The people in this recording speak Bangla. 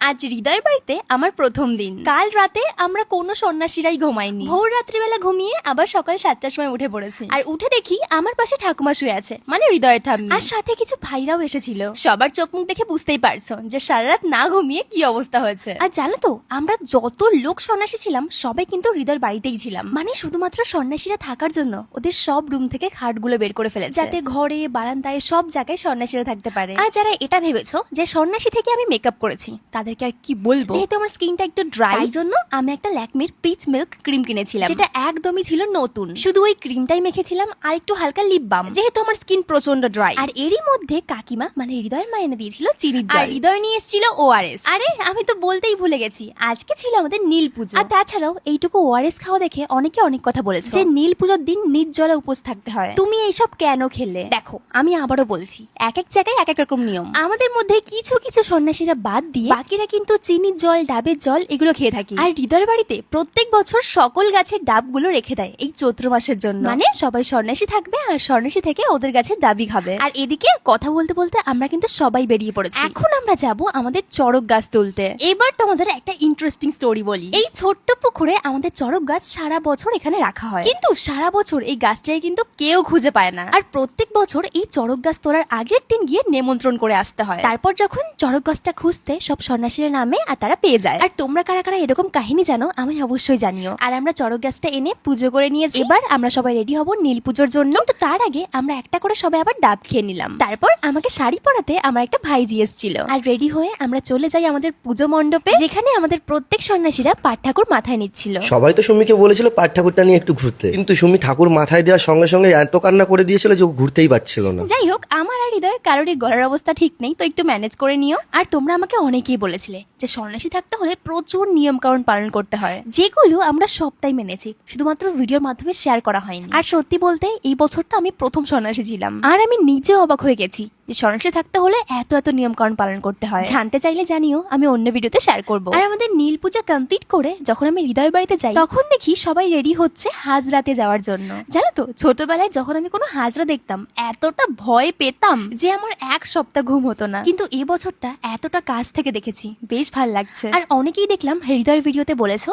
আজ হৃদয়ের বাড়িতে আমার প্রথম দিন। কাল রাতে আমরা কোনো সন্ন্যাসীরাই ঘুমাইনি। ভোর রাত্রিবেলা ঘুমিয়ে আবার সকাল 7টার সময় উঠে পড়েছি। আর উঠে দেখি আমার পাশে ঠাকুমা শুয়ে আছে, মানে হৃদয়ের ঠাম্মি। আর সাথে কিছু ভাইরাও এসেছিল। সবার চোখ মুখ দেখে বুঝতেই পারছো যে সারা রাত না ঘুমিয়ে কি অবস্থা হয়েছে। আর জানো তো, আমরা যত লোক সন্ন্যাসী ছিলাম সবাই কিন্তু হৃদয়ের বাড়িতেই ছিলাম। মানে শুধুমাত্র সন্ন্যাসীরা থাকার জন্য ওদের সব রুম থেকে খাটগুলো বের করে ফেলেছে, যাতে ঘরে বারান্দায় সব জায়গায় সন্ন্যাসীরা থাকতে পারে। আর যারা এটা ভেবেছো যে সন্ন্যাসী থেকে আমি মেকআপ করেছি, তাদেরকে আর কি বলবো, যেহেতু আমার স্কিনটা একটু ড্রাই, এই জন্য আমি একটা ল্যাকমির পিচ মিল্ক ক্রিম কিনেছিলাম, যেটা একদমই ছিল নতুন। শুধু ওই ক্রিমটাই মেখেছিলাম আর একটু হালকা লিপ বাম, যেহেতু আমার স্কিন প্রচন্ড ড্রাই। আর এরই মধ্যে কাকিমা মানে হৃদয়ের মা এনে দিয়েছিল চিনির জল, আর হৃদয় নিয়ে এসেছিল ওআরএস। আরে আমি তো বলতেই ভুলে গেছি, আজকে ছিল আমাদের নীল পুজো। আর তাছাড়াও এইটুকু ওআরএস খাওয়া দেখে অনেকে অনেক কথা বলেছে যে নীল পুজোর দিন নির্জলে উপোস থাকতে হয়। তুমি এইসব কেন খেলে? দেখো, আমি আবারও বলছি, এক এক জায়গায় এক এক রকম নিয়ম। আমাদের মধ্যে কিছু কিছু সন্ন্যাসীরা বাদ দিয়ে বাকিরা কিন্তু চিনির জল, ডাবের জল এগুলো খেয়ে থাকি। আর হৃদয়ের বাড়িতে প্রত্যেক বছর সকল গাছের ডাবগুলো রেখে দেয় এই চৈত্র মাসের জন্য, মানে সবাই সন্ন্যাসী থাকবে আর সন্ন্যাসী থেকে ওদের গাছের ডাবই খাবে। আর এদিকে কথা বলতে বলতে আমরা কিন্তু সবাই বেরিয়ে পড়েছি। এখন আমরা যাব আমাদের চড়ক গাছ তুলতে। এবার তোমাদের একটা ইন্টারেস্টিং স্টোরি বলি। এই ছোট্ট পুকুরে আমাদের চড়ক গাছ সারা বছর এখানে রাখা হয়, কিন্তু সারা বছর এই গাছটাই কিন্তু কেউ খুঁজে পায় না। আর প্রত্যেক বছর এই চড়ক গাছ তোলার আগের দিন গিয়ে নেমন্ত্রণ করে আসতে হয়। তারপর যখন চড়ক গাছটা খুঁজতে সব সন্ন্যাসীরা নামে আর তারা পেয়ে যায়। আর তোমরা কারা কারা এরকম কাহিনী জানো আমি অবশ্যই জানিও। আর আমরা চড়ক গাছটা এনে পুজো করে নিয়েছি। এবার আমরা সবাই রেডি হব নীল পুজোর জন্য। তো তার আগে আমরা একটা করে সবাই আবার ডাব খেয়ে নিলাম। তারপর আমাকে শাড়ি পরাতে আমার একটা ভাইজি এসেছিল। আর রেডি হয়ে আমরা চলে যাই আমাদের পুজো মণ্ডপে, যেখানে আমাদের প্রত্যেক সন্ন্যাসীরা পাট ঠাকুর মাথায় নিচ্ছিল। সবাই তো সুমিকে বলেছিল পাট ঠাকুরটা নিয়ে একটু ঘুরতে, কিন্তু সুমি ঠাকুর মাথায় দেওয়ার সঙ্গে সঙ্গে এত কান্না করে দিয়েছিল যে ও ঘুরতেই পারছিল না। যাই হোক, আমার আর হৃদয়ের কারোরই গলার অবস্থা ঠিক নেই, তো একটু ম্যানেজ করে নিও। আর তোমরা আমাকে অনেকেই বলেছিলে যে সন্ন্যাসী থাকতে হলে প্রচুর নিয়ম কানুন পালন করতে হয়, যেগুলো আমরা সবটাই মেনেছি, শুধুমাত্র ভিডিওর মাধ্যমে শেয়ার করা হয়নি। আর সত্যি বলতে এই বছরটা আমি প্রথম সন্ন্যাসী ছিলাম, আর আমি নিজে অবাক হয়ে গেছি যে সন্ন্যাসী থাকতে হলে এত এত নিয়ম কানুন পালন করতে হয়। জানতে চাইলে জানিও, আমি অন্য ভিডিওতে শেয়ার করব। আর আমাদের নীল পূজা কমপ্লিট করে যখন আমি হৃদয়ের বাড়িতে যাই, তখন দেখি সবাই রেডি হচ্ছে হাজরাতে যাওয়ার জন্য। জানো তো, ছোটবেলায় যখন আমি কোনো হাজরা দেখতাম এতটা ভয় পেতাম যে আমার এক সপ্তাহ ঘুম হতো না, কিন্তু এই বছরটা এতটা কাছ থেকে দেখেছি, বেশ ভালো লাগছে। আর অনেকেই দেখলাম হৃদয়ের ভিডিওতে বলেছো